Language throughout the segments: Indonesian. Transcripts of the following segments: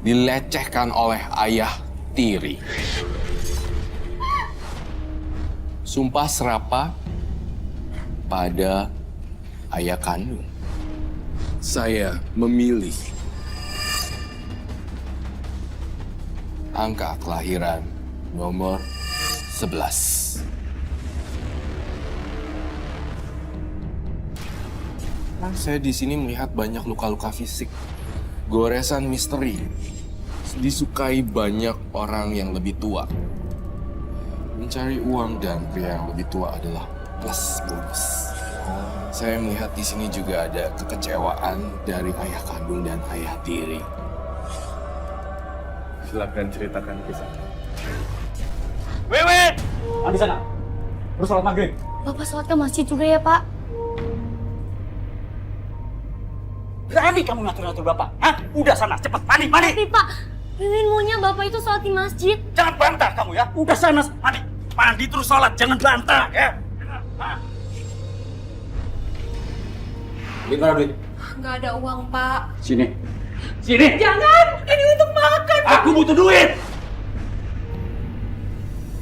dilecehkan oleh ayah tiri. Sumpah serapah pada ayah kandung. Saya memilih angka kelahiran nomor 11. Saya di sini melihat banyak luka-luka fisik, goresan misteri. Disukai banyak orang yang lebih tua. Mencari uang dan pria yang lebih tua adalah plus bonus. Saya melihat di sini juga ada kekecewaan dari ayah kandung dan ayah tiri. Silakan ceritakan kisah. Wiwit! Di sana. Terus sholat maghrib. Bapak sholat ke masjid juga ya, Pak? Berani kamu ngatur-ngatur Bapak? Hah? Udah sana, cepet, mandi, mandi! Tapi Pak, Mimin maunya Bapak itu sholat di masjid. Jangan bantah kamu ya! Udah sana, mandi! Mandi terus sholat, jangan bantah ya! Duit mana duit? Nggak ada uang, Pak. Sini. Sini! Jangan! Ini untuk makan! Aku butuh duit!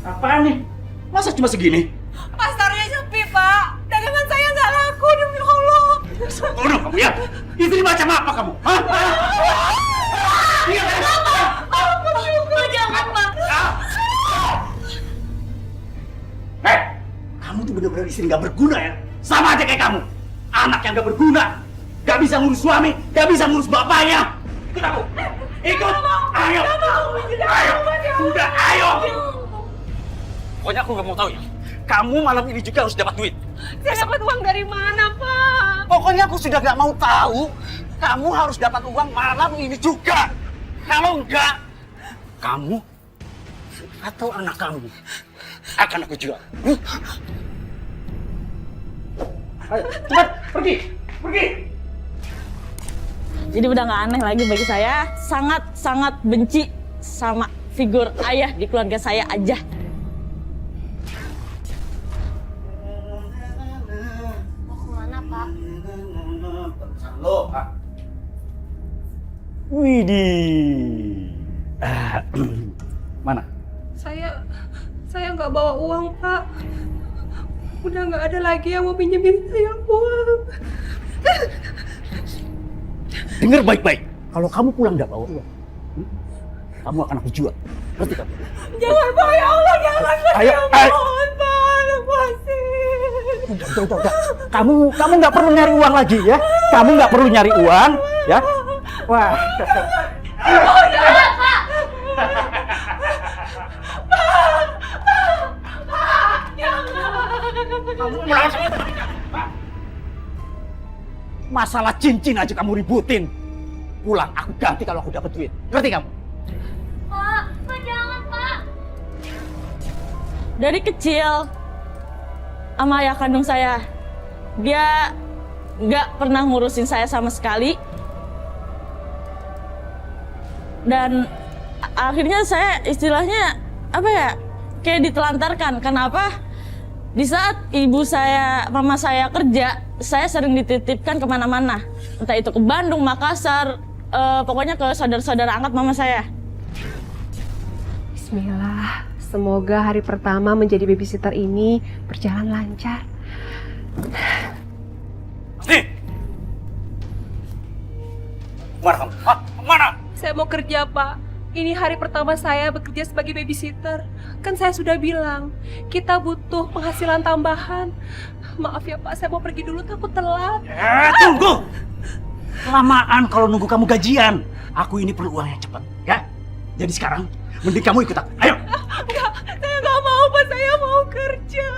Apaan nih? Masa cuma segini? Pasarnya sepi, Pak. Dagangan saya nggak laku, demi Allah. Bodoh kamu ya! Istri macam apa kamu? Hah? Iya, Bapak juga jangan, Pak. Kamu tuh bener-bener istri nggak berguna ya? Sama aja kayak kamu! Anak yang nggak berguna! Nggak bisa ngurus suami, nggak bisa ngurus bapaknya! Ikut aku! Ikut! Ayo! Ayo! Sudah, ayo! Pokoknya aku nggak mau tahu ya. Kamu malam ini juga harus dapat duit. Saya dapat uang dari mana, Pak? Pokoknya aku sudah nggak mau tahu. Kamu harus dapat uang malam ini juga. Kalau enggak, kamu atau anak kamu akan aku jual. Ayo, cepat, pergi, pergi. Jadi udah nggak aneh lagi bagi saya. Sangat benci sama figur ayah di keluarga saya aja. Mau kemana, Pak? Halo, Pak. Widih. Mana? Saya nggak bawa uang, Pak. Udah nggak ada lagi yang mau pinjemin saya uang. Dengar baik-baik. Kalau kamu pulang nggak bawa uang, kamu akan aku jual. Ngerti kamu? Jangan, Pak, ya Allah, jangan, Pak. Ayo, Mohon, Pak, lepasin. Udah. Kamu nggak perlu nyari uang lagi ya. Kamu nggak perlu nyari uang, ya. Wah. Oh, jangan, Pak. Masalah cincin aja kamu ributin. Pulang aku ganti kalau aku dapat duit. Ngerti kamu? Pak, jangan, Pak. Dari kecil sama ayah kandung saya, dia nggak pernah ngurusin saya sama sekali. Dan akhirnya saya istilahnya apa ya, kayak ditelantarkan. Kenapa? Di saat mama saya kerja, saya sering dititipkan kemana-mana. Entah itu ke Bandung, Makassar, pokoknya ke saudara-saudara angkat mama saya. Bismillah. Semoga hari pertama menjadi babysitter ini berjalan lancar. Nih. Kemana kamu? Hah? Kemana? Saya mau kerja, Pak. Ini hari pertama saya bekerja sebagai babysitter. Kan saya sudah bilang, kita butuh penghasilan tambahan. Maaf ya, Pak, saya mau pergi dulu, takut telat. Tunggu! Kelamaan kalau nunggu kamu gajian. Aku ini perlu uang yang cepat, ya? Jadi sekarang, mending kamu ikut aku. Ayo! Enggak, saya nggak mau, Pak. Saya mau kerja.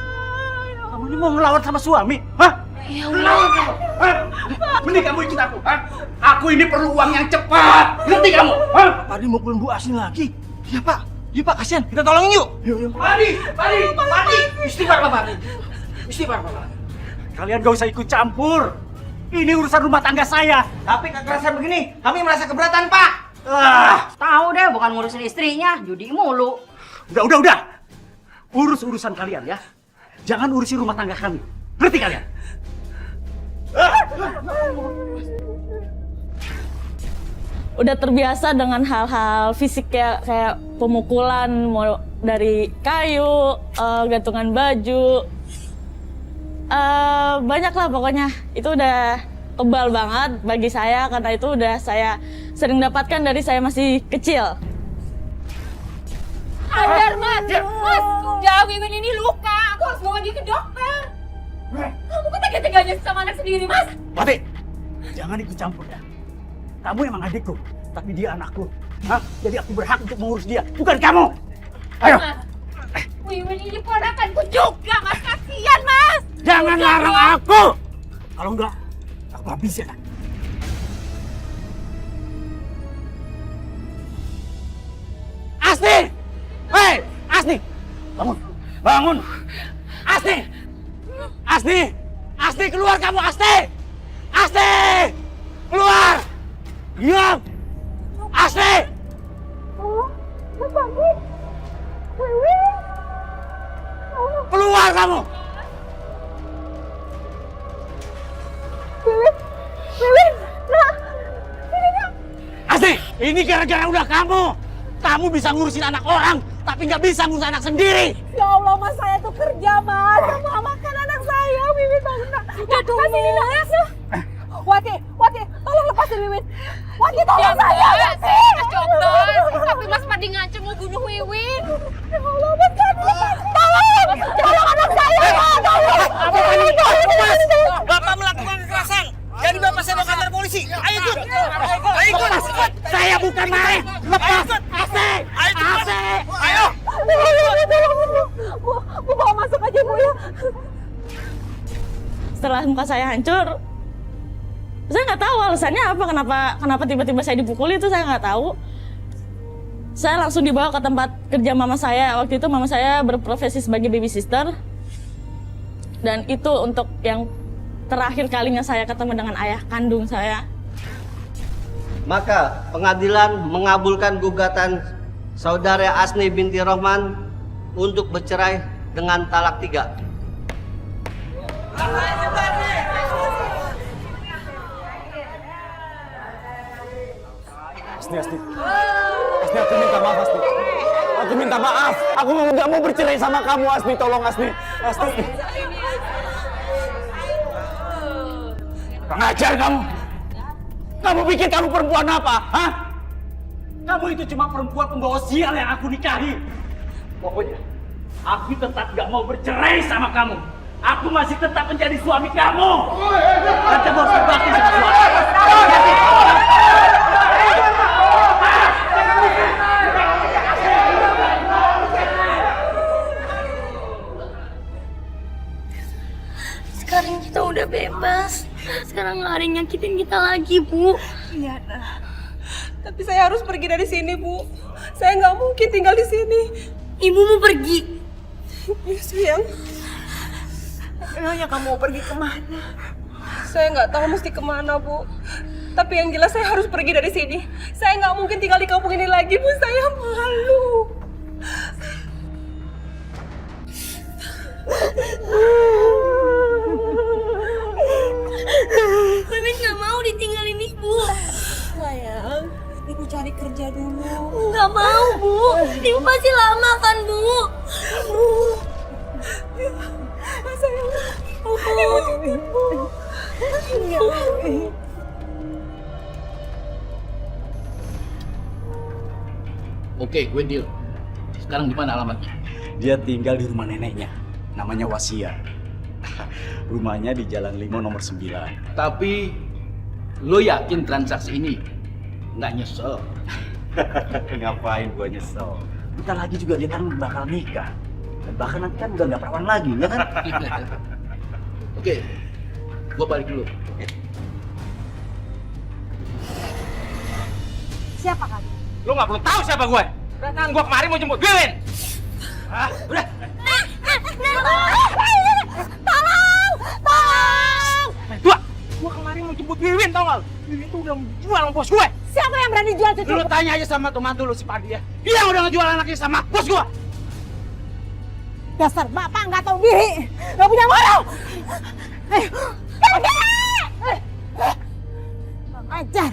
Kamu ini mau ngelawan sama suami? Hah? Ya Allah. Mending kamu ikut aku, hah? Aku ini perlu uang yang cepat. Ngerti kamu? Hah? Tadi mau pulang Bu Asli lagi. Iya, Pak. Iya, Pak. Kasihan. Kita tolongin yuk. Yuk. Padi. Istighfar, Bapak. Istighfar, Bapak. Kalian gak usah ikut campur. Ini urusan rumah tangga saya. Tapi kekerasan begini, kami merasa keberatan, Pak. Tahu deh, bukan ngurusin istrinya, judi mulu. Udah. Urus urusan kalian ya. Jangan urusin rumah tangga kami. Ngerti kalian? udah terbiasa dengan hal-hal fisik kayak pemukulan, mau dari kayu, gantungan baju, banyak lah pokoknya. Itu udah kebal banget bagi saya karena itu udah saya sering dapatkan dari saya masih kecil. Sadar, Mas! Mas, udah Wiwin ini luka. Aku harus bawa dia ke dokter. Kamu kok tega-teganya sama anak sendiri, Mas? Wati, jangan ikut campur ya. Kamu emang adikku, tapi dia anakku. Hah? Jadi aku berhak untuk mengurus dia, bukan kamu. Ayo. Mas, Wiwin ini ponakanku juga, Mas. Kasihan, Mas. Jangan larang aku. Kalau enggak, aku habisin. Asni! Hei, Asni! Bangun! Bangun! Asni! Asni! Asni, keluar kamu, Asni! Asni! Keluar! Diam! Asni! Keluar kamu! Asni, ini gara-gara udah kamu. Kamu bisa ngurusin anak orang, tapi nggak bisa ngurus anak sendiri. Ya Allah, Mas, saya tuh kerja, Mas. Saya mau makan anak saya. Wiwin bangun, Nak. Lepasin ini, Nak. Wati, tolong lepasin Wiwin. Wati, tolong saya, Wati. Mas dokter, tapi Mas Padi ngancam mau bunuh Wiwin. Ya Allah, Mas, tolong anak saya, Mas. Tolong. Bapak melakukan kekerasan. Jadi bapak saya mau kantor polisi. Ayo ikut. Ayo ikut. Saya bukan maling. Lepas. Asik. Asik. Ayo. Bu, bawa masuk aja, Bu, ya. Setelah muka saya hancur, saya nggak tahu alasannya apa, kenapa tiba-tiba saya dipukuli, itu saya nggak tahu. Saya langsung dibawa ke tempat kerja mama saya. Waktu itu mama saya berprofesi sebagai baby sister. Dan itu untuk yang terakhir kalinya saya ketemu dengan ayah kandung saya. Maka pengadilan mengabulkan gugatan saudara Asni binti Rohman untuk bercerai dengan talak 3. Asni, aku minta maaf, Asni. Aku minta maaf. Aku nggak mau bercerai sama kamu, Asni. Tolong, Asni. Asni. Pengajar kamu. Kamu pikir kamu perempuan apa? Hah? Kamu itu cuma perempuan pembawa sial yang aku nikahi. Pokoknya, aku tetap gak mau bercerai sama kamu. Aku masih tetap menjadi suami kamu. Dan kamu harus berbakti sama suami. Sekarang kita udah bebas. Sekarang nggak ada yang nyakitin kita lagi, Bu. Iya, nah. Tapi saya harus pergi dari sini, Bu. Saya nggak mungkin tinggal di sini. Ibu mau pergi. Ya, sayang. Emangnya kamu mau pergi kemana? Saya nggak tahu mesti kemana, Bu. Tapi yang jelas saya harus pergi dari sini. Saya nggak mungkin tinggal di kampung ini lagi, Bu. Saya malu. Wiwin nggak mau ditinggalin Ibu. Sayang, Ibu cari kerja dulu. Nggak mau, Bu. Ibu pasti lama kan, Bu. Sayang, Ibu titip, Bu. Iya, Oke, gue deal. Sekarang di mana alamatnya? Dia tinggal di rumah neneknya. Namanya Wasia. Rumahnya di Jalan Limo nomor 9. Tapi lo yakin transaksi ini nggak nyesel? Ngapain gua nyesel? Bentar lagi juga dia kan bakal nikah. Dan bahkan nanti kan udah nggak perawan lagi, ya kan? Oke, gue balik dulu. Siapa kalian? Lu nggak perlu tahu siapa gue. Datang gua kemari mau jemput Wiwin. Ah, udah. Tolong! Gua kemarin mau jemput Wiwin, tau gak? Wiwin tuh udah menjual sama bos gue. Siapa yang berani jual cucu? Lu tanya aja sama teman lu si Padi ya. Dia udah ngejual anaknya sama bos gua. Dasar bapak nggak tahu diri, nggak punya moral. Ayo, pergi! Bang ajar.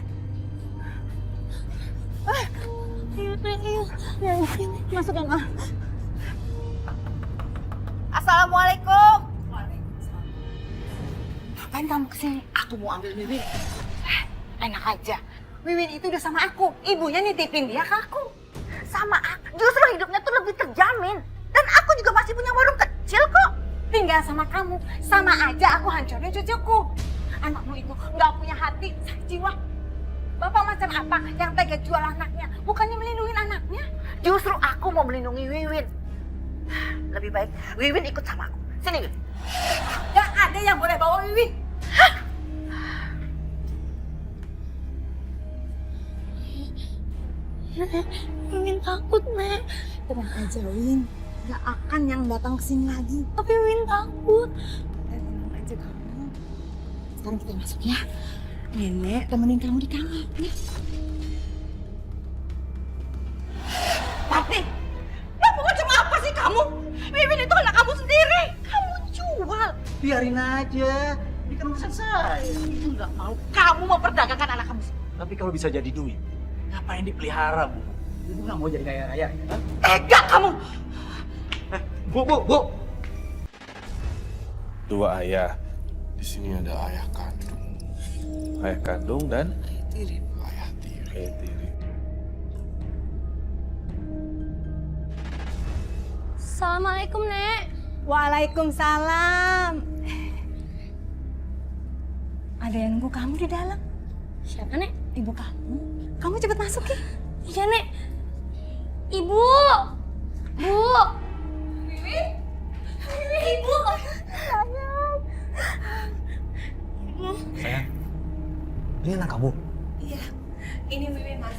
Ngapain kamu kesini? Aku mau ambil Wiwin. Enak aja. Wiwin itu udah sama aku. Ibunya nitipin dia ke aku. Sama aku. Justru hidupnya tuh lebih terjamin. Dan aku juga masih punya warung kecil kok. Tinggal sama kamu. Sama aja aku hancurin cucuku. Anakmu itu nggak punya hati, sakit jiwa. Bapak macam apa yang tega jual anaknya? Bukannya melindungi anaknya. Justru aku mau melindungi Wiwin. Lebih baik Wiwin ikut sama aku. Sini, Wiwin. Gak ada yang boleh bawa Wiwin. Nek, Wiwin takut, Nek. Tenang aja, Win. Gak akan yang datang kesini lagi. Tapi Wiwin takut. Tenang aja kamu. Sekarang kita masuk ya. Nenek temenin kamu di kamar. Ya. Tapi, kamu macam apa sih kamu? Wiwin itu anak kamu sendiri. Kamu jual. Biarin aja. Ini kan urusan saya. Itu nggak mau. Kamu memperdagangkan anak kamu sendiri. Tapi kalau bisa jadi duit, ngapain dipelihara, Bu? Ibu nggak mau jadi kaya raya, ya kan? Tega kamu. Bu. Dua ayah. Di sini ada ayah kandung. Ayah kandung dan Ayah tiri. ayah tiri. Assalamualaikum, Nek. Waalaikumsalam. Ada yang nunggu kamu di dalam. Siapa, Nek? Ibu kamu. Kamu cepet masuk ya. Iya, Nek. Ibu! Bu! Wiwin. Ibu. Sayang, ini anak kamu? Iya, ini Wiwin, Mas.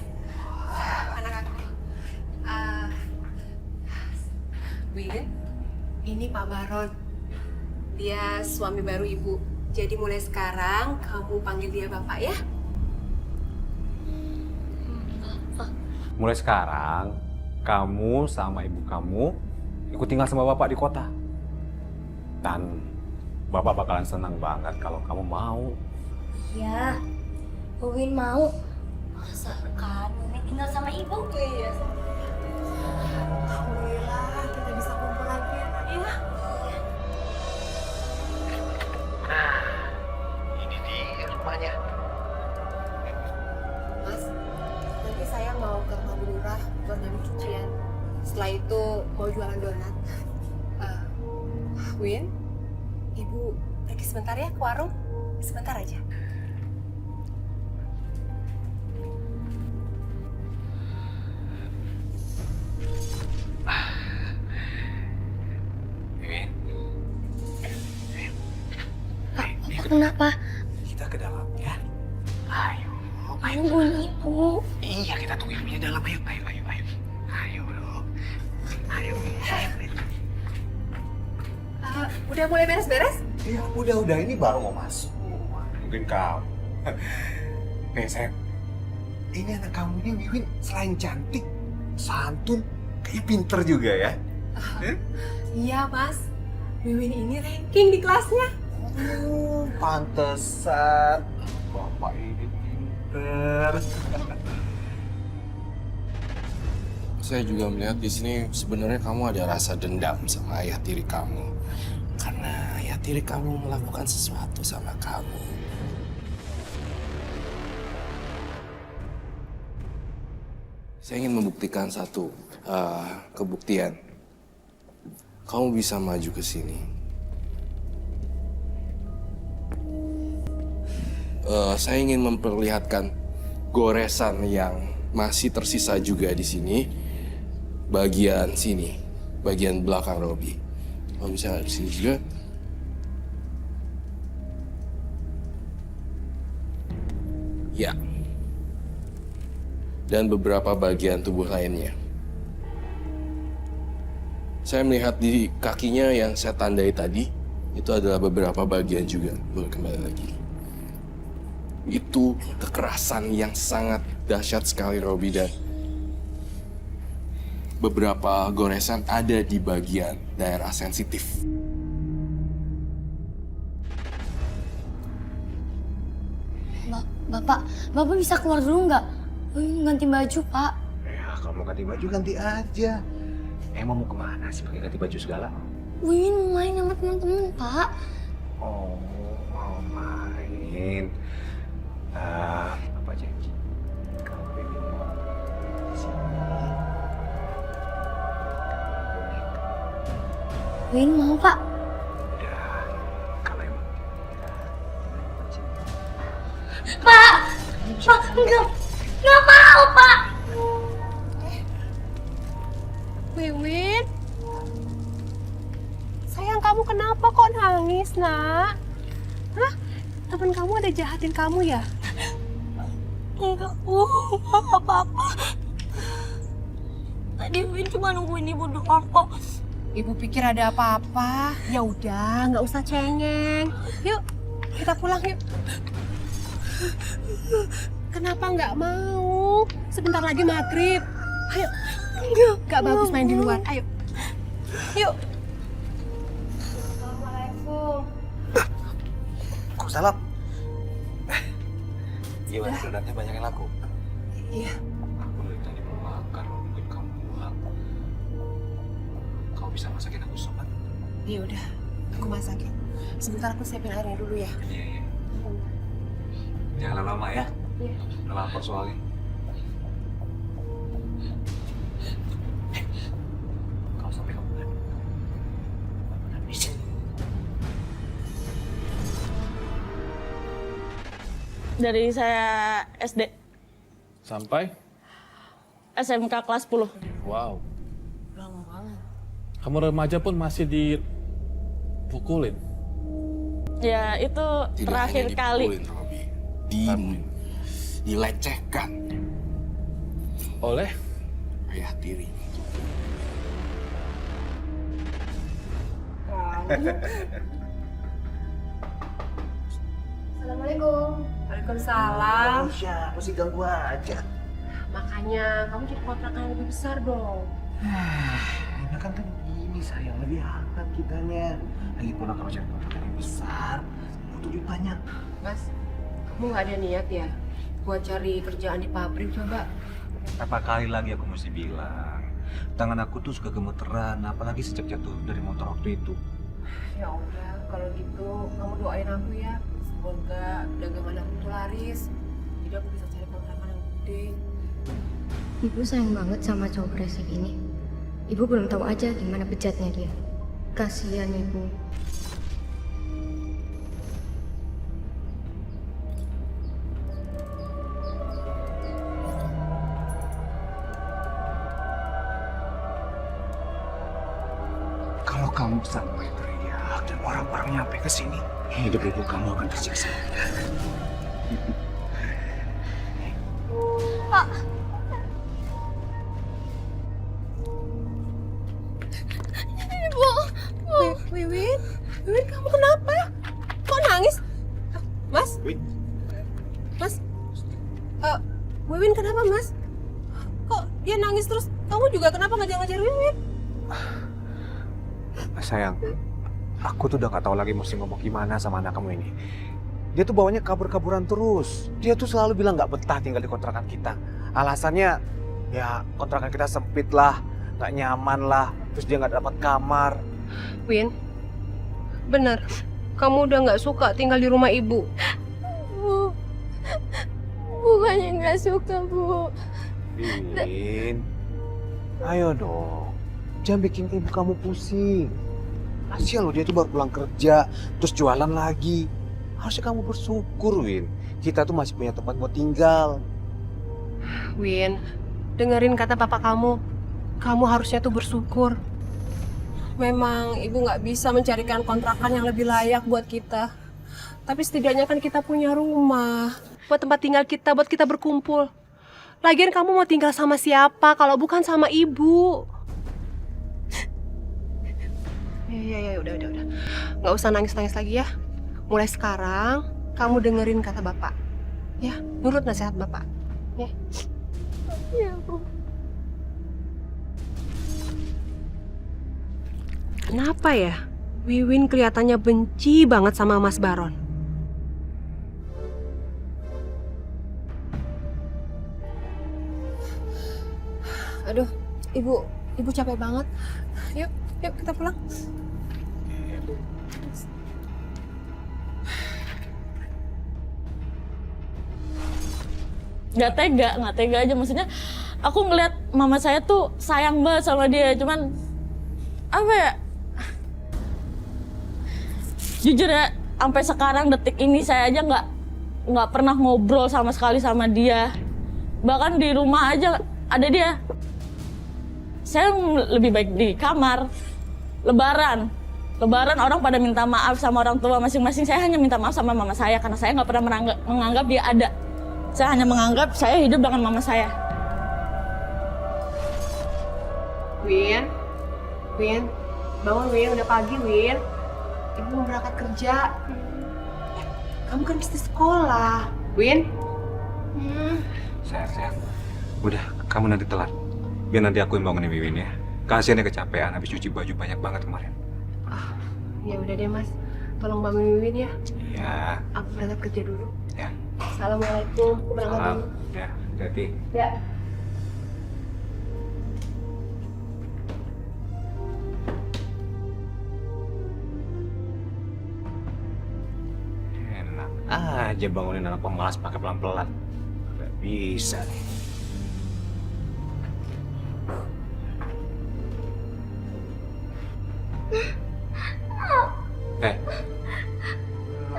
Anak aku. Wiwin, ini Pak Baron. Dia suami baru Ibu. Jadi mulai sekarang kamu panggil dia Bapak ya. Mulai sekarang, kamu sama ibu kamu ikut tinggal sama bapak di kota. Dan bapak bakalan senang banget kalau kamu mau. Iya. Wiwin mau. Masa kan Wiwin tinggal sama ibu? Iya. Alhamdulillah kita bisa kumpul lagi ya. Ini dia rumahnya. Mas, nanti saya mau ke rumah Bu Lurah buat ngambil cucian. Setelah itu mau jualan donat. Win, Ibu pergi sebentar ya ke warung. Sebentar aja. Kenapa? Kita ke dalam ya. Ayo. Nungguin ibu. Iya, kita tunggu ibunya dalam. Ayo. Ayo. Udah mulai beres-beres? Ya udah. Ini baru mau masuk. Mungkin kamu. Sayang. Ini anak kamu ini Wiwin selain cantik, santun, kayak pinter juga ya. Iya, Mas. Wiwin ini ranking di kelasnya. Pantesan bapak ini pinter. Saya juga melihat di sini sebenarnya kamu ada rasa dendam sama ayah tiri kamu. Karena ayah tiri kamu melakukan sesuatu sama kamu. Saya ingin membuktikan satu kebuktian. Kamu bisa maju ke sini. Saya ingin memperlihatkan goresan yang masih tersisa juga di sini. Bagian sini, bagian belakang Robi. Kalau bisa di sini juga. Ya. Dan beberapa bagian tubuh lainnya. Saya melihat di kakinya yang saya tandai tadi, itu adalah beberapa bagian juga. Boleh kembali lagi. Itu kekerasan yang sangat dahsyat sekali, Robi, dan beberapa goresan ada di bagian daerah sensitif. Bapak bisa keluar dulu nggak? Wiwin ganti baju, Pak. Ya, kamu ganti baju ganti aja. Emang mau kemana sih pakai ganti baju segala? Wiwin mau main sama teman-teman, Pak. Oh, mau main. Win mau Pak. Kalau emang Pak, Pak, nggak mau Pak. Wiwin, sayang kamu kenapa kok nangis, nak? Hah? Temen kamu ada jahatin kamu ya? Enggak, Bu. Nggak apa-apa. Tadi Win cuma nungguin ibu doang kok. Ibu pikir ada apa-apa. Ya udah, nggak usah cengeng. Yuk, kita pulang yuk. Kenapa nggak mau? Sebentar lagi maghrib. Ayo. Nggak bagus main di luar. Ayo. Yuk. Assalamualaikum. kok salam. Gimana donatnya banyak yang laku? Iya. Aku dari tadi mau makan, mungkin kamu pulang. Kau bisa masakin aku sup kan? Ya udah, aku masakin. Sebentar aku siapin airnya dulu ya. Iya, iya. Jangan lama-lama ya. Iya. Udah lapar soalnya. Kalau sampai kamu kan. Dari saya SD, Sampai? SMK kelas 10. Wow. Kamu remaja pun masih dipukulin. Ya itu Tidak terakhir hanya kali. dipukulin, Robi. Dilecehkan Oleh? ayah tiri. Assalamualaikum. Waalaikumsalam. Siapa sih ganggu aja? Makanya kamu jadi kontrakan yang lebih besar dong. Enak kan ini sayang, lebih hangat kitanya. Lagi pula kalau cari kontrakan yang besar, butuh duit banyak. Mas, kamu nggak ada niat ya buat cari kerjaan di pabrik coba? Berapa kali lagi aku mesti bilang, tangan aku tuh suka gemeteran, apalagi sejak jatuh dari motor waktu itu. Ya udah, kalau gitu kamu doain aku ya. Semoga dagangan aku tuh laris. Jadi aku bisa cari kontrakan yang gede. Ibu sayang banget sama cowok brengsek ini. Ibu belum tahu aja gimana bejatnya dia. Kasihan ibu. Kalau kamu sampai teriak dan orang-orang nyampe ke sini, hidup ibu kamu akan tersiksa. Pak. Ibu. Wiwin, Wiwin kamu kenapa? Kok nangis? Mas? Mas? Wiwin kenapa mas? Kok dia nangis terus? Kamu juga kenapa ngejar-ngejar Wiwin? Sayang, aku tuh udah gak tahu lagi mesti ngomong gimana sama anak kamu ini. Dia tuh bawanya kabur-kaburan terus. Dia tuh selalu bilang gak betah tinggal di kontrakan kita. Alasannya, ya kontrakan kita sempit lah, gak nyaman lah, terus dia gak dapat kamar. Win, bener. Kamu udah nggak suka tinggal di rumah ibu. Bu. Bukannya nggak suka, Bu. Win, ayo dong. Jangan bikin ibu kamu pusing. Kasihan loh, dia tuh baru pulang kerja, terus jualan lagi. Harusnya kamu bersyukur, Win. Kita tuh masih punya tempat buat tinggal. Win, dengerin kata papa kamu. Kamu harusnya tuh bersyukur. Memang ibu nggak bisa mencarikan kontrakan yang lebih layak buat kita. Tapi setidaknya kan kita punya rumah. Buat tempat tinggal kita, buat kita berkumpul. Lagian kamu mau tinggal sama siapa kalau bukan sama ibu? Ya, udah. Nggak usah nangis-nangis lagi ya. Mulai sekarang, kamu dengerin kata bapak. Ya, nurut nasihat bapak. Ya. Iya, Bu. Kenapa ya? Wiwin kelihatannya benci banget sama Mas Baron. Aduh, ibu capek banget. Yuk kita pulang. Nggak tega aja. Maksudnya aku ngeliat mama saya tuh sayang banget sama dia. Cuman apa ya? Jujur ya, sampai sekarang detik ini saya aja nggak pernah ngobrol sama sekali sama dia. Bahkan di rumah aja ada dia. Saya lebih baik di kamar. Lebaran orang pada minta maaf sama orang tua masing-masing. Saya hanya minta maaf sama mama saya karena saya nggak pernah menganggap dia ada. Saya hanya menganggap saya hidup dengan mama saya. Win, bangun Win, udah pagi Win. Ibu mau berangkat kerja. Kamu kan mesti sekolah. Win. Sayang. Udah, kamu nanti telat. Biar nanti aku yang bangunin Wiwin ya. Kasihan dia kecapean habis cuci baju banyak banget kemarin. Ya udah deh Mas, tolong bangun Wiwin ya. Ya. Aku berangkat kerja dulu. Ya. Assalamualaikum. Aku berangkat Salam. dulu. Ya, hati-hati. Ya. Enak aja bangunin anak pemalas pakai pelan-pelan. Gak bisa nih.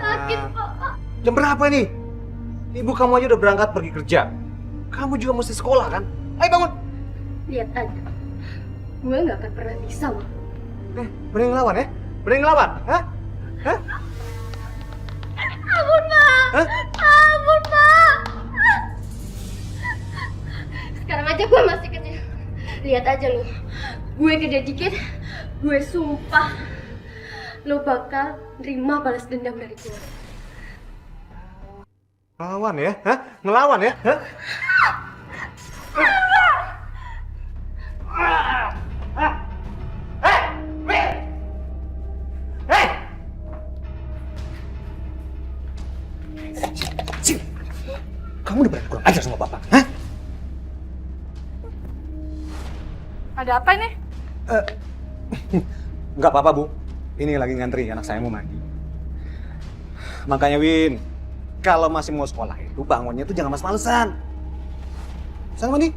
Sakit, Pak. Jam berapa nih? Ibu kamu aja udah berangkat pergi kerja. Kamu juga mesti sekolah kan? Ayo bangun. Lihat aja. Gue nggak akan pernah bisa, Mak. Berani ngelawan ya? Berani ngelawan? Hah? Ampun, Pak. Ampun, Pak. Sekarang aja gue masih kecil. Lihat aja lu. Gue gede dikit, gue sumpah lo bakal terima balas dendam dari gue. Ngelawan ya? Hah? Ngelawan ya? Hah? Kamu udah berani kurang ajar sama Bapak? Hah? Ada apa ini? Nggak apa-apa, Bu. Ini lagi ngantri, anak saya mau mandi. Makanya, Win, kalau masih mau sekolah itu bangunnya tuh jangan males-malesan. Sana mandi.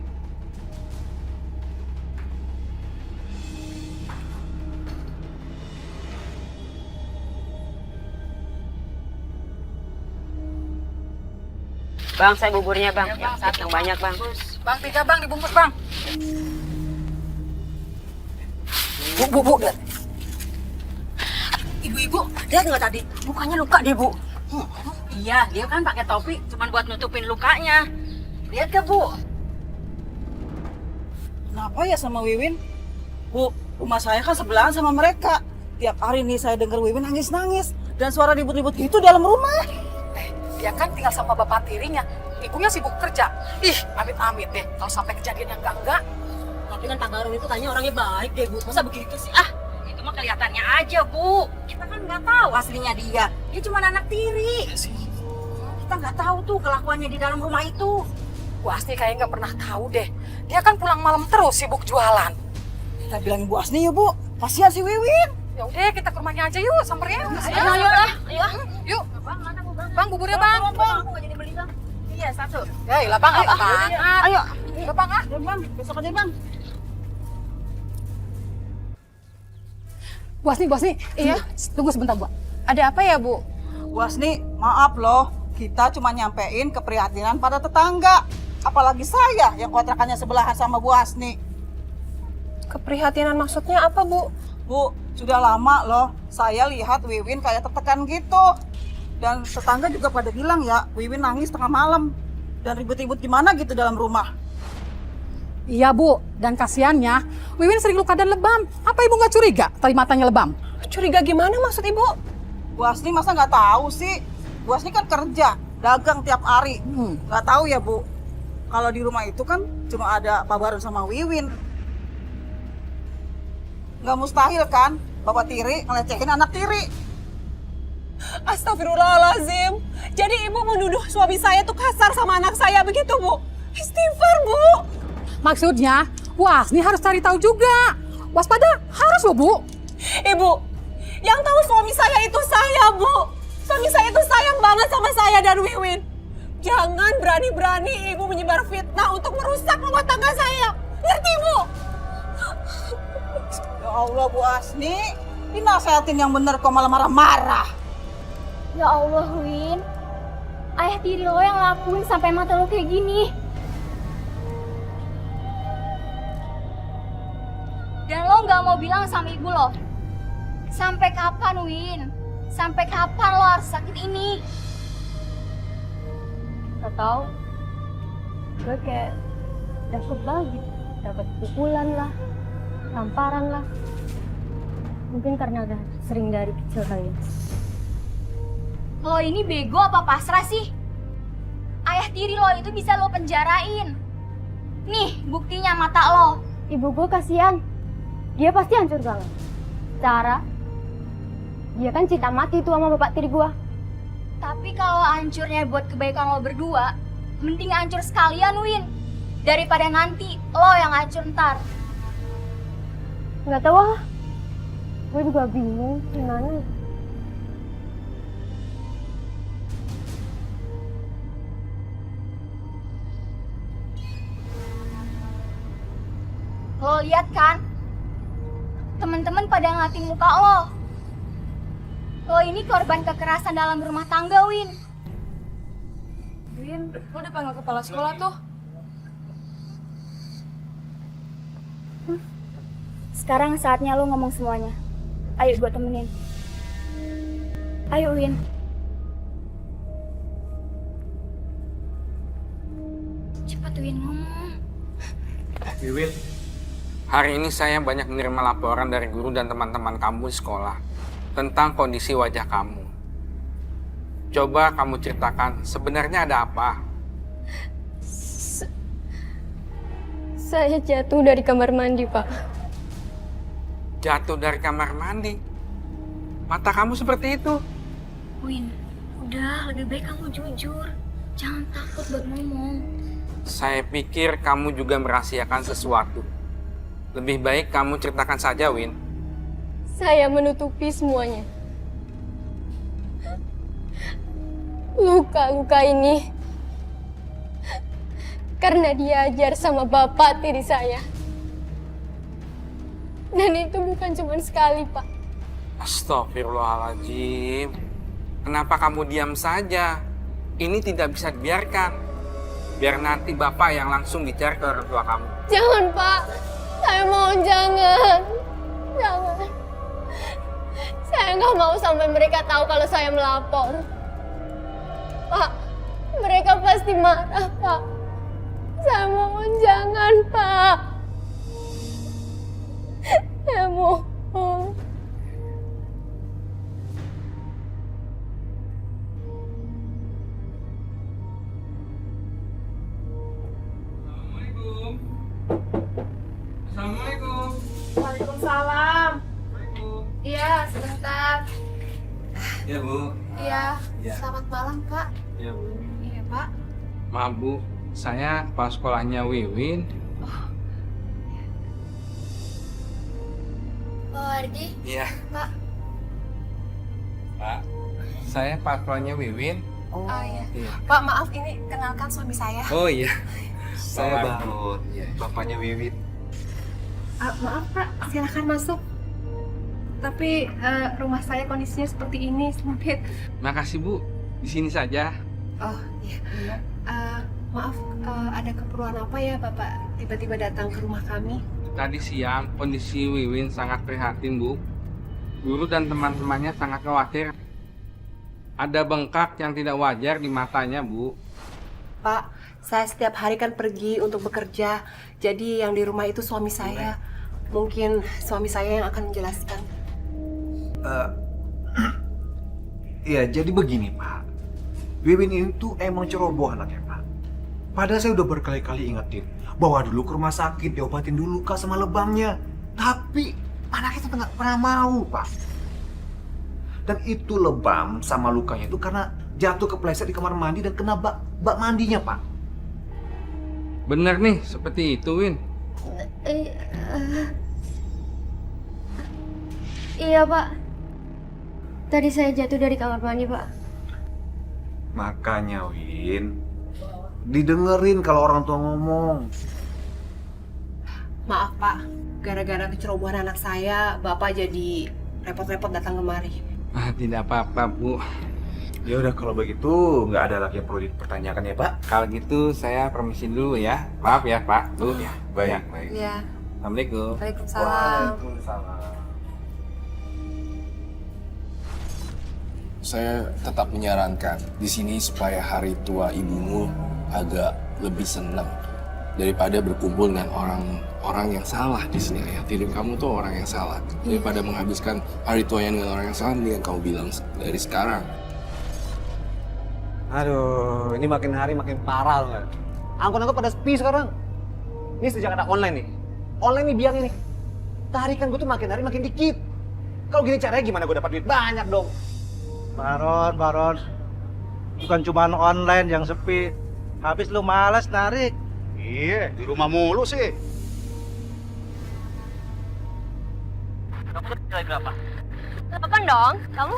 Bang, saya buburnya bang. Yang banyak bang. Bang, 3 bang, dibungkus bang. Bu. Ibu-ibu, lihat nggak tadi? Mukanya luka deh, Bu. Iya, dia kan pakai topi cuma buat nutupin lukanya. Lihat gak, Bu? Kenapa ya sama Wiwin? Bu, rumah saya kan sebelahan sama mereka. Tiap hari nih saya dengar Wiwin nangis-nangis. Dan suara ribut-ribut gitu dalam rumah. Dia kan tinggal sama bapak tirinya. Ibunya sibuk kerja. Ih, amit-amit deh. Kalau sampai kejadian yang enggak. Tapi kan Pak Garun itu tanya orangnya baik deh, Bu. Masa begitu sih? Itu mah kelihatannya aja, Bu. Kita kan nggak tahu aslinya dia. Dia cuma anak tiri. Kita nggak tahu tuh kelakuannya di dalam rumah itu. Bu Asni kayak nggak pernah tahu deh. Dia kan pulang malam terus sibuk jualan. Kita bilangin Bu Asni yuk, Bu. Kasihan si Wiwin. Ya udah, kita ke rumahnya aja yuk, samperin. Ayo. Yuk. Bang, mana Bu, Bang? Bang, buburnya Bang. Aku nggak jadi beli, Bang. Iya, 1. Ya, ilah Bang, apa-apaan. Ayo. Ayo Bang, Bang, besok aja, Bang. Bu Asni, iya. Tunggu sebentar, Bu. Ada apa ya, Bu? Bu Asni, maaf loh. Kita cuma nyampein keprihatinan pada tetangga. Apalagi saya yang kontrakannya sebelahan sama Bu Asni. Keprihatinan maksudnya apa, Bu? Bu, sudah lama loh saya lihat Wiwin kayak tertekan gitu. Dan tetangga juga pada bilang ya, Wiwin nangis tengah malam. Dan ribut-ribut gimana gitu dalam rumah. Iya, Bu. Dan kasihannya, Wiwin sering luka dan lebam. Apa Ibu nggak curiga tadi matanya lebam? Curiga gimana maksud Ibu? Bu Asni masa nggak tahu sih? Bu Asni kan kerja, dagang tiap hari. Nggak tahu ya, Bu. Kalau di rumah itu kan cuma ada Pak Barun sama Wiwin. Nggak mustahil kan Bapak tiri ngelecehin anak tiri. Astagfirullahaladzim. Jadi Ibu menuduh suami saya tuh kasar sama anak saya begitu, Bu? Istighfar, Bu. Maksudnya, Bu Asni harus cari tahu juga. Waspada harus loh, Bu. Ibu, yang tahu suami saya itu saya, Bu. Suami saya itu sayang banget sama saya dan Wiwin. Jangan berani-berani Ibu menyebar fitnah untuk merusak rumah tangga saya. Ngerti, Bu? Ya Allah, Bu Asni. Dinasehatin yang bener kok malah marah-marah. Ya Allah, Win. Ayah tiri lo yang lakuin sampai mata lo kayak gini. Dan lo nggak mau bilang sama ibu lo. Sampai kapan, Win? Sampai kapan lo harus sakit ini? Gak tau. Gue kayak dapet lagi. Dapat pukulan lah, tamparan lah. Mungkin karena udah sering dari kecil kali ya. Lo ini bego apa pasrah sih? Ayah tiri lo itu bisa lo penjarain. Nih buktinya mata lo. Ibu gue kasihan. Dia pasti hancur banget. Cara, dia kan cinta mati tuh sama bapak tiri gue. Tapi kalau hancurnya buat kebaikan lo berdua, mending hancur sekalian, Win. Daripada nanti lo yang hancur ntar. Nggak tahu ah. Gue juga bingung gimana. Lo lihat kan? Temen-temen pada ngeliatin muka lo. Lo ini korban kekerasan dalam rumah tangga, Win. Win, lo udah panggil kepala sekolah tuh. Sekarang saatnya lo ngomong semuanya. Ayo gue temenin. Ayo, Win. Cepat, Win, ngomong. Wiwin, hari ini saya banyak menerima laporan dari guru dan teman-teman kamu di sekolah tentang kondisi wajah kamu. Coba kamu ceritakan, sebenarnya ada apa? Saya jatuh dari kamar mandi, Pak. Jatuh dari kamar mandi? Mata kamu seperti itu? Win, udah lebih baik kamu jujur. Jangan takut buat ngomong. Saya pikir kamu juga merahasiakan sesuatu. Lebih baik kamu ceritakan saja, Win. Saya menutupi semuanya. Luka-luka ini karena diajar sama bapak tiri saya. Dan itu bukan cuma sekali, Pak. Astagfirullahaladzim. Kenapa kamu diam saja? Ini tidak bisa dibiarkan. Biar nanti bapak yang langsung dicari ke orang tua kamu. Jangan, Pak. Saya mohon jangan. Jangan. Saya nggak mau sampai mereka tahu kalau saya melapor. Pak, mereka pasti marah, Pak. Saya mohon jangan, Pak. Saya mohon. Assalamualaikum. Waalaikumsalam. Iya, sebentar. Ya, Bu. Iya, Iya. selamat malam, Pak. Ya, Bu. Iya, Pak. Maaf, Bu. Saya kepala sekolahnya Wiwin. Pak Ardi. Iya. Pak. Pak. Saya kepala sekolahnya Wiwin. Oh iya. Iya. Pak, maaf ini kenalkan suami saya. Oh iya. Saya Barut, bapaknya Wiwin. Maaf, Pak. Silakan masuk. Tapi rumah saya kondisinya seperti ini, sempit. Makasih, Bu. Di sini saja. Oh, iya. Maaf, ada keperluan apa ya Bapak tiba-tiba datang ke rumah kami? Tadi siang kondisi Wiwin sangat prihatin, Bu. Guru dan teman-temannya sangat khawatir. Ada bengkak yang tidak wajar di matanya, Bu. Pak, saya setiap hari kan pergi untuk bekerja. Jadi yang di rumah itu suami saya. Mungkin suami saya yang akan menjelaskan. Iya, jadi begini, Pak. Wiwin ini tuh emang ceroboh anaknya, Pak. Padahal saya udah berkali-kali ingetin, bawa dulu ke rumah sakit, diobatin dulu luka sama lebamnya. Tapi anaknya tuh nggak pernah mau, Pak. Dan itu lebam sama lukanya itu karena jatuh kepleset di kamar mandi dan kena bak mandinya, Pak. Bener nih, seperti itu, Win. Iya, Pak. Tadi saya jatuh dari kamar mandi, Pak. Makanya, Win, didengerin kalau orang tua ngomong. Maaf Pak, gara-gara kecerobohan anak saya, Bapak jadi repot-repot datang kemari. Tidak apa-apa, Bu. Ya udah kalau begitu nggak ada lagi yang perlu dipertanyakan ya Pak. Kalau gitu saya permisi dulu ya. Maaf ya Pak. Bu. Ya. Baik, Ya. baik. Iya. Assalamualaikum. Waalaikumsalam. Saya tetap menyarankan di sini supaya hari tua ibumu agak lebih senang daripada berkumpul dengan orang yang salah di sini. Ayah tiri kamu tuh orang yang salah. Daripada menghabiskan hari tuanya dengan orang yang salah, mendingan kamu bilang dari sekarang. Aduh, ini makin hari makin parah loh. Angkot-angkot pada sepi sekarang. Ini sejak ada online nih. Online nih biang ini. Tarikan gue tuh makin hari makin dikit. Kalau gini caranya gimana gue dapat duit banyak dong? Baron. Bukan cuma online yang sepi. Habis lu malas narik. Iya, di rumah mulu sih. Kamu nilai berapa? 8 dong, kamu?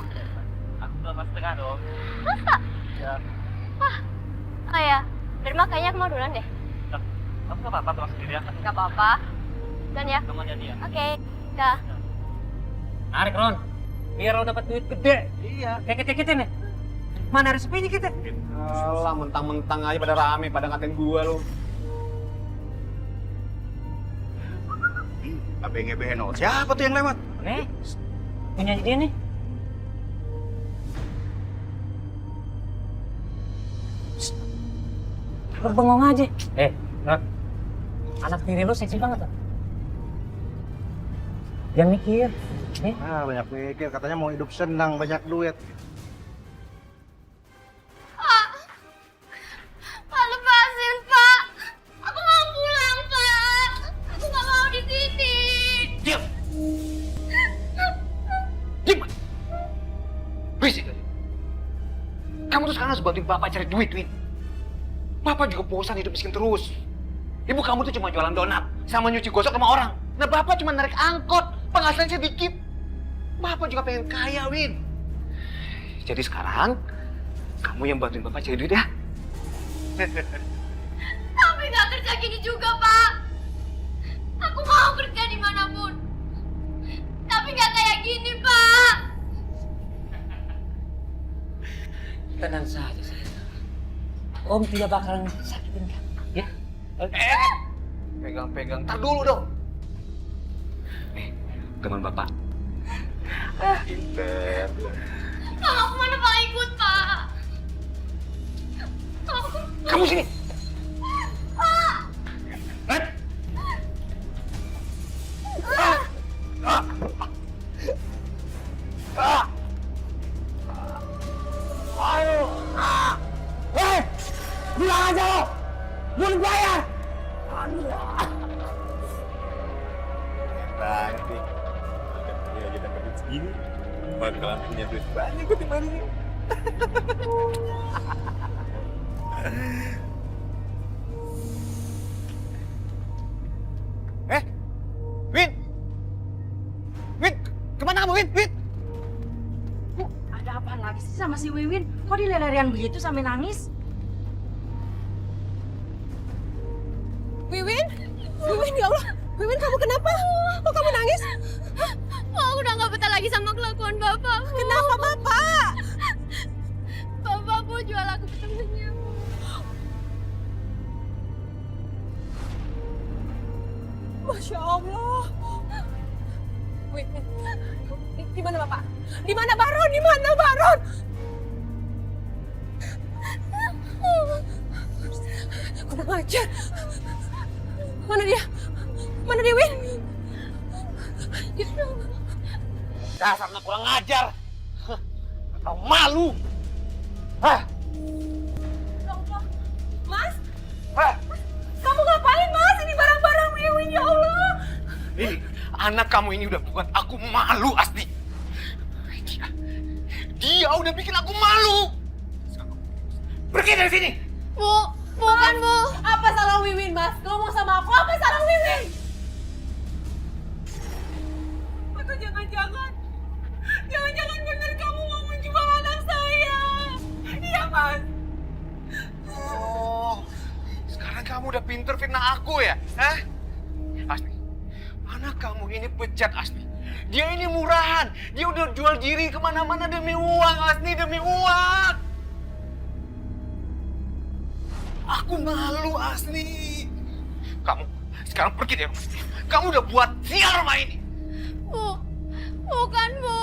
Aku 2,5 dong. Masa? Ya. Wah, oh ya, dari makanya aku mau duluan deh. Kamu nggak apa-apa pulang sendiri ya? Gak apa-apa. Dan ya? Kamu jadi ya? Oke, dah. Narik Ron, biar lo dapat duit gede. Iya. Kayak kita nih. Mana ada sepinya kita? Alah, mentang-mentang aja pada rame, pada ngatain gua lu. Abeng-ebeng, siapa tuh yang lewat? Nih, punya dia nih. Lu bengong aja. Ron, anak tiri lu seksi banget loh. Jangan mikir. Banyak mikir, katanya mau hidup senang, banyak duit. Pak, lepasin, Pak. Aku mau pulang, Pak. Aku gak mau di sini. Diam! Diam! Berisik aja. Kamu tuh sekarang harus bantuin Bapak cari duit, Win. Bapak juga bosan hidup miskin terus. Ibu kamu tuh cuma jualan donat sama nyuci gosok sama orang. Nah Bapak cuma narik angkot, penghasilannya sedikit. Bapak juga pengen kaya, Win. Jadi sekarang, kamu yang bantuin Bapak cari duit ya. Tapi gak kerja gini juga, Pak. Aku mau kerja dimanapun. Tapi gak kayak gini, Pak. Tenang saja, sayang. Om tidak bakalan sakitin kamu, ya? Pegang-pegang, tar dulu dong. Nih, teman Bapak. Pinter. Mau kemana Pak ikut, Pak? Kamu sini. Pak! Bilang aja lo! Belum bayar! Banget nih. Ini aja dapat duit segini. Bakalan punya duit banyak ketimbang ini. Win! Win! Kemana kamu, Win? Win! Ada apa lagi sih sama si Wiwin? Kok dilelarian begitu sampai nangis? Wiwin? Wiwin, ya Allah. Wiwin, kamu kenapa? Kok kamu nangis? Aku udah gak betah lagi sama kelakuan Bapak. Kenapa, Bapak? Bapak mau jual aku ke temennya. Masya Allah. Wiwin, di mana Bapak? Di mana Baron? Di mana Baron? Kurang ajar. Mana dia? Mana dia, Win? Dasarnya kurang ajar. Atau malu. Hah? Ya Allah. Mas? Hah? Kamu ngapain, Mas? Ini barang-barang Wiwin, ya Allah. Ini, anak kamu ini udah buat aku malu, Asli. Dia udah bikin aku malu. Pergi dari sini. Bu, bukan Bu. Apa salah Wiwin, Mas? Ngomong sama aku, apa salah Wiwin? Atau jangan-jangan bener kamu mau menjual anak saya. Iya, Mas. Oh, sekarang kamu udah pinter fitnah aku ya? Hah? Asli, anak kamu ini bejat, Asli. Dia ini murahan. Dia udah jual diri kemana-mana demi uang, Asni, demi uang. Aku malu, Asni. Kamu sekarang pergi dari rumah ini. Kamu udah buat sial rumah ini. Bu, bukan Bu,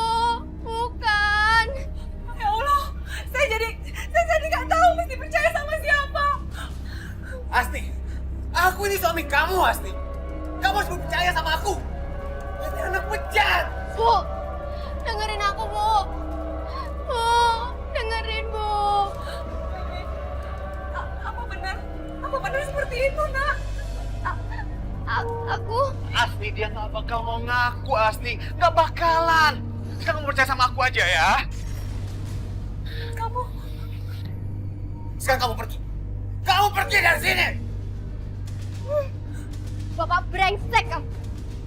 bukan. Ya Allah, saya jadi nggak tahu mesti percaya sama siapa. Asni, aku ini suami kamu, Asni. Kamu harus percaya sama aku. Ini anak bejat. Bu, dengerin aku Bu. Bu, dengerin Bu. Apa benar seperti itu, Nak? Aku Asni, dia nggak bakal mau ngaku, Asni. Nggak bakalan. Sekarang kamu percaya sama aku aja ya. Sekarang kamu pergi. Kamu pergi dari sini. Bapak brengsek kamu.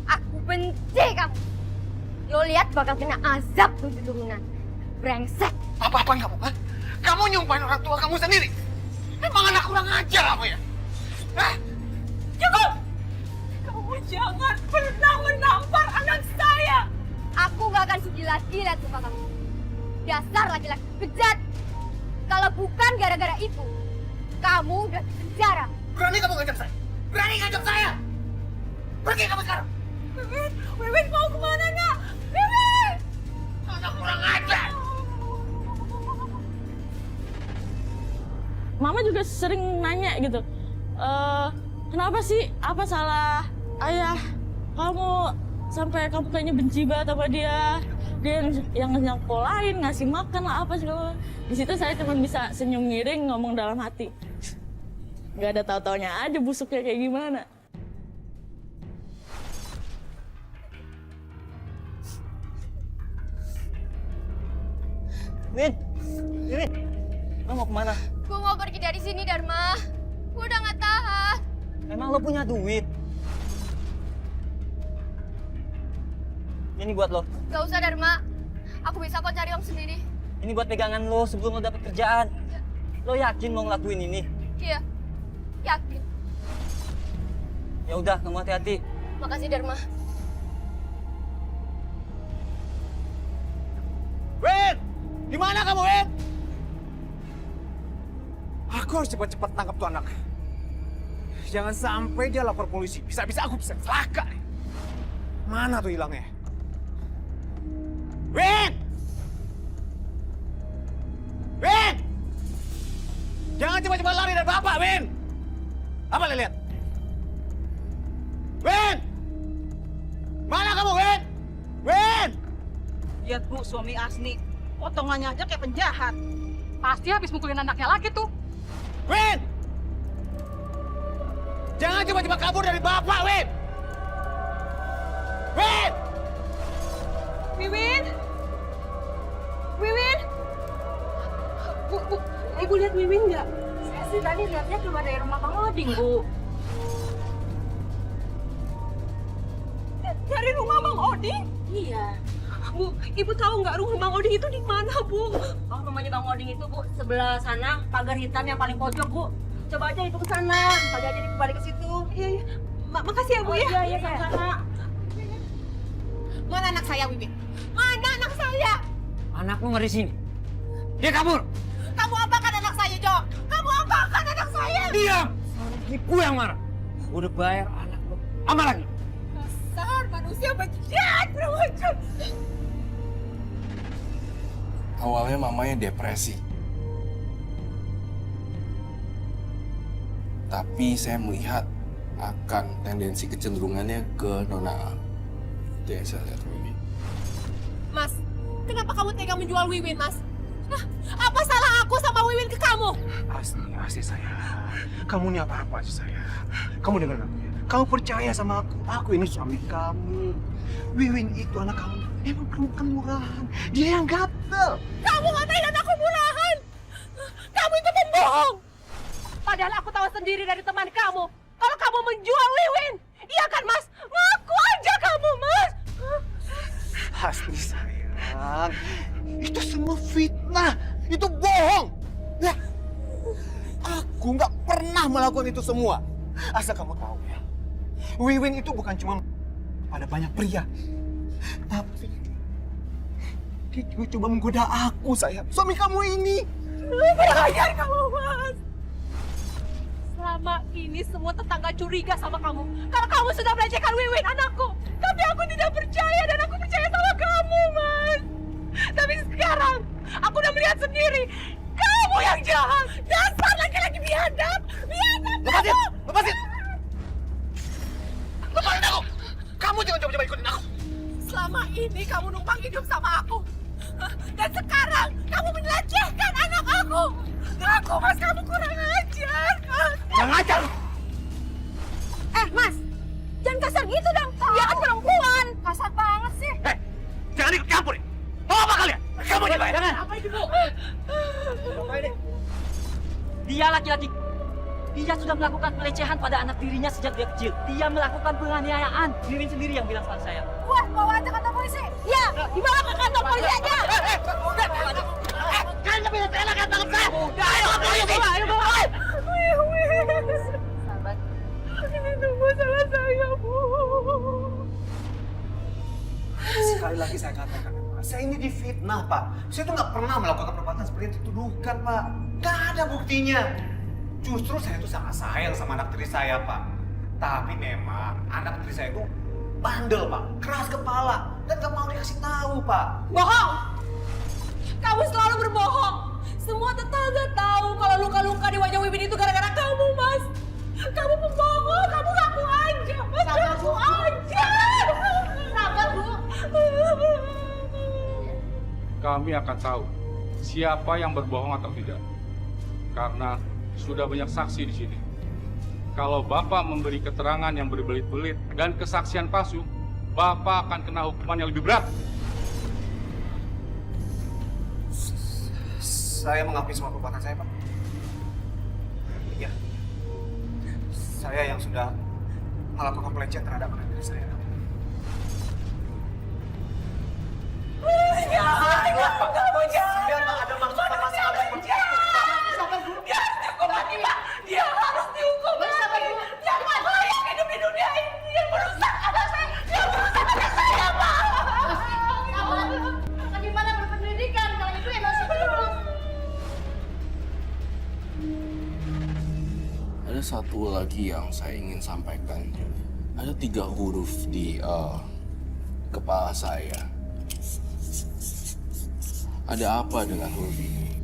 Aku benci kamu. Lo lihat bakal kena azab tujuh turunan. Brengsek. Apa-apaan kamu, ha? Kamu nyumpahin orang tua kamu sendiri. Emang anak kurang ajar apa ya? Hah? Cukup! Kamu jangan pernah menampar anak saya! Aku gak akan sudi lagi lihat muka kamu. Dasar laki-laki bejat. Kalau bukan gara-gara itu, kamu udah di penjara. Berani kamu ngajak saya? Berani ngajak saya? Pergi kamu sekarang. Wiwin mau kemana, Nak? Wiwin! Anak kurang ajar. Mama juga sering nanya gitu, kenapa sih, apa salah ayah kamu sampai kamu kayaknya benci banget sama dia yang nyokolain, ngasih makan lah apa segala. Di situ saya cuma bisa senyum miring ngomong dalam hati, nggak ada tahu-taunya aja busuknya kayak gimana. Win, lo mau kemana? Gue mau pergi dari sini, Dharma. Gue udah gak tahan. Emang lo punya duit? Ini buat lo. Gak usah, Dharma. Aku bisa kok cari om sendiri. Ini buat pegangan lo sebelum lo dapet kerjaan. Lo yakin mau ngelakuin ini? Iya, yakin. Ya udah, kamu hati-hati. Makasih, Dharma. Win! Di mana kamu, Win? Aku harus cepat-cepat tangkap tuh anak. Jangan sampai dia lapor polisi. Bisa-bisa aku bisa celaka nih. Mana tuh hilangnya? Win! Win! Jangan cepat-cepat lari dari bapak, Win! Apa lihat? Win! Mana kamu, Win? Win! Lihat Bu, suami Asni. Potongannya aja kayak penjahat. Pasti habis mukulin anaknya lagi tuh. Win! Jangan cepat-cepat kabur dari bapak, Win! Win! Wiwin! Wiwin! Bu, Ibu lihat Wiwin nggak? Saya sih tadi lihatnya keluar dari rumah Bang Oding, Bu. Dari rumah Bang Oding? Iya. Bu, Ibu tahu nggak rumah Bang Oding itu di mana, Bu? Oh, rumahnya Bang Oding itu, Bu, sebelah sana, pagar hitam yang paling pojok, Bu. Coba aja itu ke sana, kali aja Ibu balik ke situ. Iya, iya. Makasih ya, Bu, ya. Iya, iya, sama-sama. Mana anak saya, Wiwin? Mana anak saya? Anakmu nggak di sini. Dia kabur. Kamu apakan anak saya, Jo? Kamu apakan anak saya? Diam! Ibu yang marah. Udah bayar anak lo. Apa lagi? Dasar manusia bejat, berwujud. Awalnya mamanya depresi. Tapi saya melihat akan tendensi kecenderungannya ke Nona A. Itu yang saya lihat, Wiwin. Mas, kenapa kamu tega menjual Wiwin, Mas? Hah? Apa salah aku sama Wiwin ke kamu? Asli saya. Kamu ini apa-apa sih saya. Kamu dengar aku ya. Kamu percaya sama aku. Aku ini suami kamu. Wiwin itu anak kamu. Emang perempuan murahan. Dia yang gatel. Kamu ngatain anakku murahan. Kamu itu pembohong. Padahal aku tahu sendiri dari teman kamu. Kalau kamu menjual Wiwin. Iya kan, Mas? Ngaku aja kamu, Mas. Asli sayang. Itu semua fitnah. Itu bohong. Ya. Aku nggak pernah melakukan itu semua. Asal kamu tahu ya. Wiwin itu bukan cuma pada banyak pria. Tapi dia juga coba menggoda aku, sayang. Suami kamu ini. Kurang ajar kamu, Mas. Selama ini semua tetangga curiga sama kamu. Karena kamu sudah melecehkan Wiwin, anakku. Tapi aku tidak percaya dan aku percaya sama kamu, Mas. Tapi sekarang, aku udah melihat sendiri. Kamu yang jahat. Dasar laki-laki biadab. Biadab Lepasin! kamu. Lepasin! Lepasin aku! Kamu jangan coba-coba ikutin aku. Selama ini kamu numpang hidup sama aku. Dan sekarang kamu melecehkan anak aku. Aku, Mas, kamu kurang ajar, Mas. Jangan ajar! Mas, jangan kasar gitu dong. Dia kan perempuan. Kasar banget sih. Jangan ikut campur ya! Mau apa kalian? Kamu juga ya? Jangan! Apa itu, Bu? Dia laki-laki. Dia sudah melakukan pelecehan pada anak tirinya sejak dia kecil. Dia melakukan penganiayaan. Wiwin sendiri yang bilang sama saya. Wah, bawa aja kantor polisi. Ya, dibawa ke kantor polisi aja. Kalian lebih rela kan tangkap saya! Ayo ke polisi. Ayo bawa. Wiwin. Sahabat. Ini semua salah saya, Bu. Sekali lagi saya katakan, Pak, saya ini difitnah, Pak. Saya tuh nggak pernah melakukan perbuatan seperti itu, tuduhkan, Pak. Nggak ada buktinya. Justru saya tuh sangat sayang sama anak tiri saya, Pak. Tapi memang anak tiri saya itu bandel, Pak. Keras kepala. Dan nggak mau dikasih tahu, Pak. Bohong. Kamu selalu berbohong. Semua tetangga tahu kalau luka-luka di wajah Wiwin itu gara-gara kamu, Mas. Kamu pembohong. Kamu ngaku aja, Mas. Ngaku aja. Sabar, Bu. Kami akan tahu siapa yang berbohong atau tidak. Karena sudah banyak saksi di sini. Kalau Bapak memberi keterangan yang berbelit-belit dan kesaksian palsu, Bapak akan kena hukuman yang lebih berat. Saya mengakui semua perbuatan saya, Pak. Iya. Saya yang sudah melakukan pelecehan terhadap anak tiri saya. Kamu jahat. Biar nggak ada maksud sama sekali seperti itu. Dia harus dihukum mati, Pak. Dia harus dihukum mati. Jangan layak hidup di dunia ini. Dia merusak anak saya. Dia merusak anak saya, Pak. Bagaimana berpendidikan kalau itu emosi terus? Ada satu lagi yang saya ingin sampaikan. Ada 3 huruf di kepala saya. Ada apa dengan huruf ini?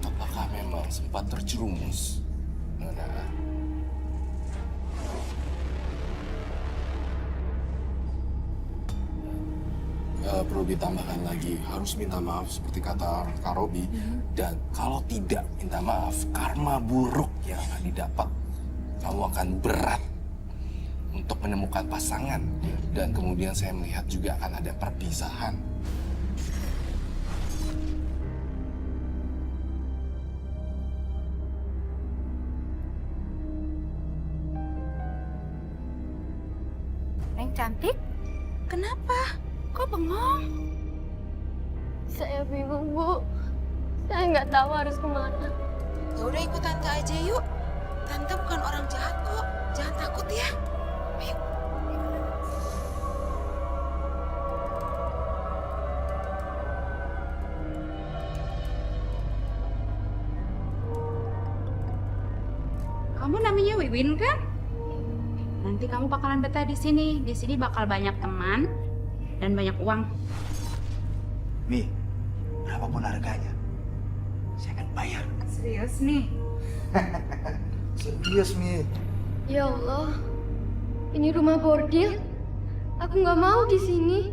Apakah memang sempat terjerumus? Nona? Perlu ditambahkan lagi, harus minta maaf seperti kata Kak Robi. Dan kalau tidak minta maaf, karma buruk yang akan didapat. Kamu akan berat untuk menemukan pasangan. Dan kemudian saya melihat juga akan ada perpisahan. Neng cantik, kenapa? Kok bengong? Saya bingung, Bu. Saya nggak tahu harus kemana. Ya udah ikut tante aja yuk. Tante bukan orang jahat kok. Jangan takut ya. Ayo. Kamu namanya Wiwin kan? Nanti kamu bakalan betah di sini. Di sini bakal banyak teman dan banyak uang. Mi, berapapun harganya, saya akan bayar. Serius nih? Serius, Mi. Ya Allah, ini rumah bordil. Aku nggak mau di sini.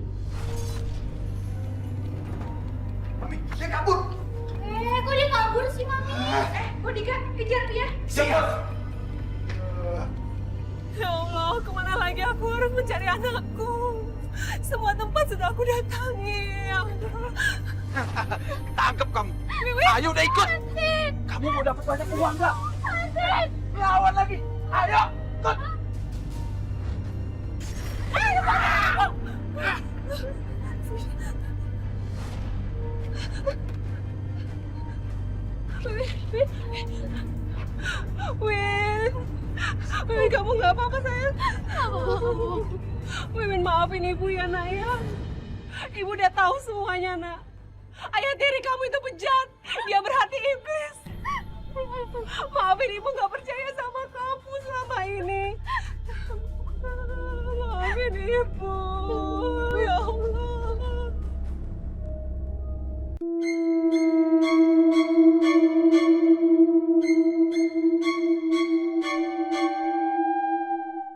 Mami, dia kabur. Kok dia kabur sih, Mami? Kok Dika kejar dia? Siapa? Ya Allah, kemana lagi aku harus mencari anakku? Semua tempat sudah aku datangi. Ya Allah. Tangkap kamu. Ayo udah ikut. Kamu mau dapat banyak uang nggak? Lawan lagi. Ayo, ikut. Win, kamu nggak apa-apa sayang? Win, maafin ibu ya nak ya. Ibu udah tahu semuanya nak. Ayah tiri kamu itu bejat, dia berhati iblis. Maafin ibu nggak percaya sama kamu selama ini. Maafin ibu.